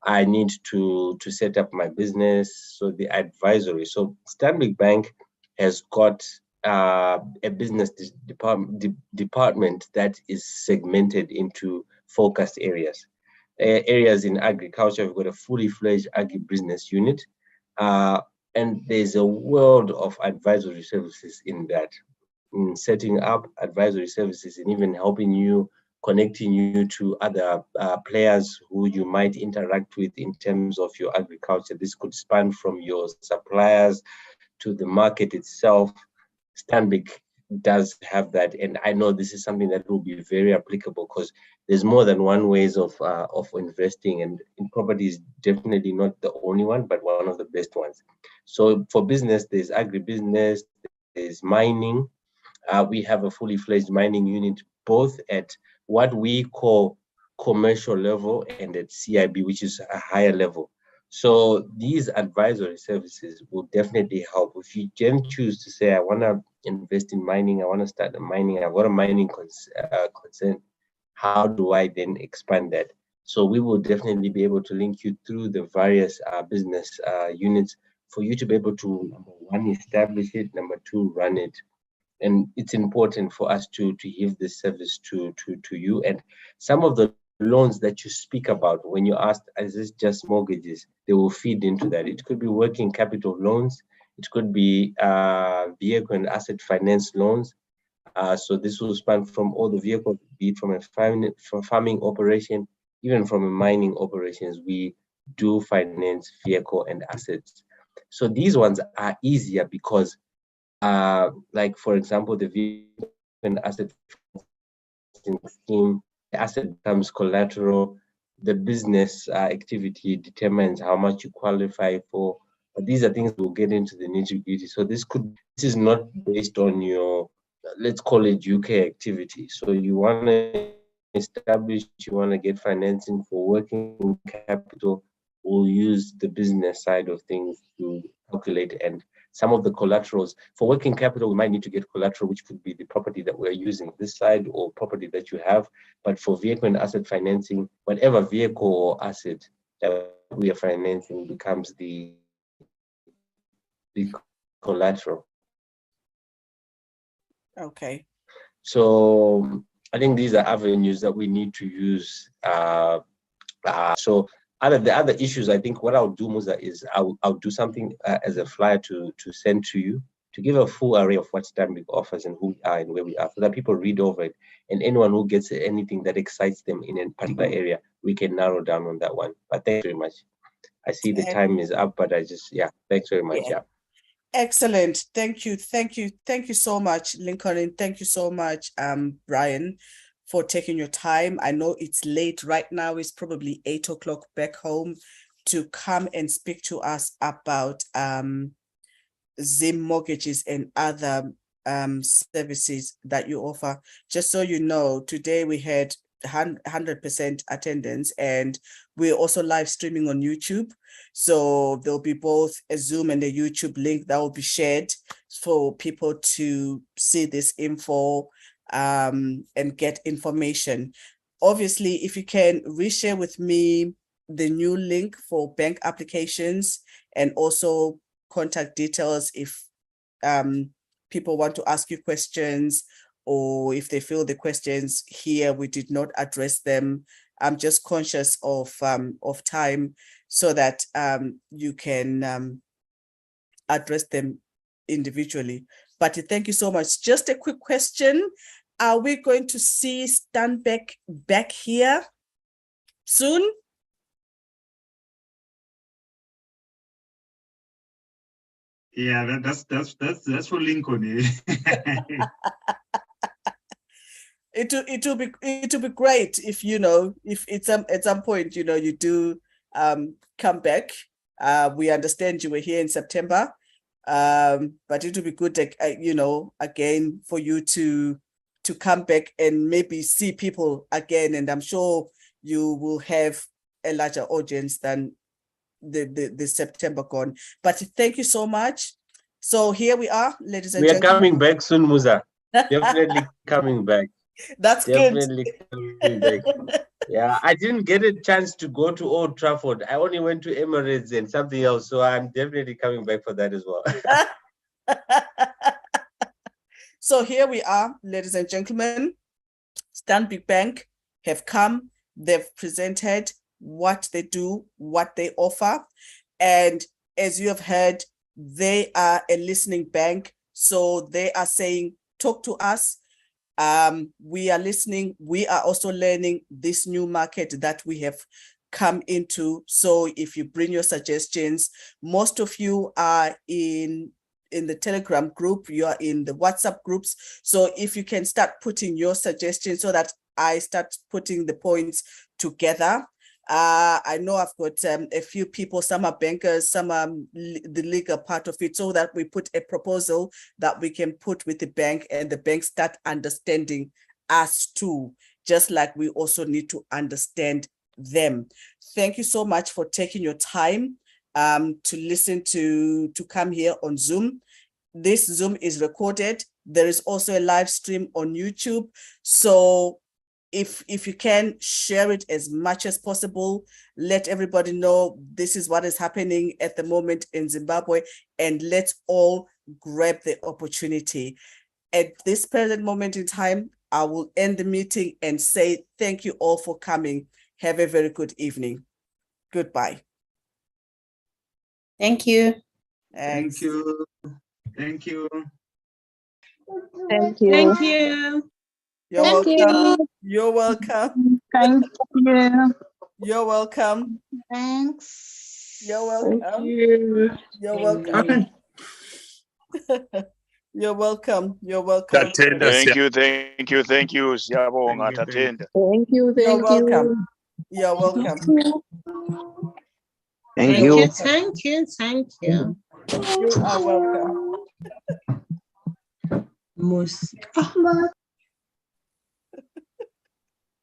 S6: I need to set up my business. So the advisory. So Stanbic Bank has got a business department that is segmented into focused areas. Areas in agriculture, we've got a fully fledged agribusiness unit. And there's a world of advisory services in that, in setting up advisory services and even helping you, connecting you to other players who you might interact with in terms of your agriculture. This could span from your suppliers to the market itself. Stanbic does have that, and I know this is something that will be very applicable because there's more than one ways of investing, and in property is definitely not the only one, but one of the best ones. So for business, there's agribusiness, there's mining. We have a fully fledged mining unit, both at what we call commercial level and at CIB, which is a higher level. So these advisory services will definitely help. If you can choose to say, I want to invest in mining, I want to start mining, I've got a mining concern, how do I then expand that? So we will definitely be able to link you through the various business units for you to be able to, number one, establish it, number two, run it. And it's important for us to give this service to you. And some of the loans that you speak about, when you ask, is this just mortgages, they will feed into that. It could be working capital loans, it could be vehicle and asset finance loans. So this will span from all the vehicles, be it from a farming operation, even from a mining operations. We do finance vehicle and assets. So these ones are easier because like for example, the vehicle and asset scheme, the asset becomes collateral. The business activity determines how much you qualify for. But these are things we'll get into the nitty-gritty. So this is not based on your, let's call it UK activity. So you want to establish, you want to get financing for working capital, we'll use the business side of things to calculate. And some of the collaterals for working capital, we might need to get collateral, which could be the property that we're using this side or property that you have. But for vehicle and asset financing, whatever vehicle or asset that we are financing becomes the collateral.
S2: Okay.
S6: So I think these are avenues that we need to use. So the other issues, I think what I'll do, Musa, is I'll do something as a flyer to send to you to give a full array of what Stanbic offers and who we are and where we are, so that people read over it, and anyone who gets anything that excites them in a particular area, we can narrow down on that one. But thanks very much. I see the time is up, but thanks very much. Yeah.
S2: Excellent. Thank you so much, Lincoln, and thank you so much, Brian, for taking your time. I know it's late right now. It's probably 8 o'clock back home, to come and speak to us about Zim Mortgages and other services that you offer. Just so you know, today we had 100% attendance, and we're also live streaming on YouTube. So there'll be both a Zoom and a YouTube link that will be shared for people to see this info and get information. Obviously, if you can reshare with me the new link for bank applications, and also contact details if people want to ask you questions, or if they feel the questions here we did not address them. I'm just conscious of time, so that you can address them individually. But thank you so much. Just a quick question. Are we going to see Stanbic back here soon?
S3: Yeah, that's for Lincoln.
S2: It will be great if, you know, if it's at some point, you know, you do come back. We understand you were here in September, but it will be good, you know, again for you to come back and maybe see people again, and I'm sure you will have a larger audience than the September gone. But thank you so much. So here we are, ladies and gentlemen.
S6: We are coming back soon, Musa. Definitely coming back.
S2: That's
S6: definitely
S2: good.
S6: Coming back. Yeah, I didn't get a chance to go to Old Trafford. I only went to Emirates and something else. So I'm definitely coming back for that as well.
S2: So here we are, ladies and gentlemen. Stanbic Bank have come, they've presented what they do, what they offer. And as you have heard, they are a listening bank. So they are saying, talk to us. We are listening. We are also learning this new market that we have come into. So if you bring your suggestions, most of you are in the Telegram group, you are in the WhatsApp groups. So if you can start putting your suggestions so that I start putting the points together. I know I've got a few people, some are bankers, some are the legal part of it, so that we put a proposal that we can put with the bank, and the bank start understanding us too, just like we also need to understand them. Thank you so much for taking your time to listen to come here on Zoom. This Zoom is recorded. There is also a live stream on YouTube. So if you can share it as much as possible, let everybody know this is what is happening at the moment in Zimbabwe, and let's all grab the opportunity. At this present moment in time, I will end the meeting and say thank you all for coming. Have a very good evening. Goodbye.
S1: Thank you.
S2: Thanks.
S3: Thank you. Thank you.
S5: Thank you.
S1: Thank you.
S2: You're
S5: Thank
S2: welcome.
S5: you.
S2: You're welcome.
S5: Thank you.
S2: You're welcome.
S5: Thanks.
S2: You're welcome.
S5: Thank you.
S2: You're welcome. You're welcome. You're welcome.
S7: Thank you. Siyabonga, tatenda.
S5: Thank you.
S2: You're
S5: Thank
S2: welcome.
S5: you.
S2: You're welcome.
S8: Thank
S1: You
S8: you.
S1: thank you. Thank you.
S2: You are welcome.
S1: Mus.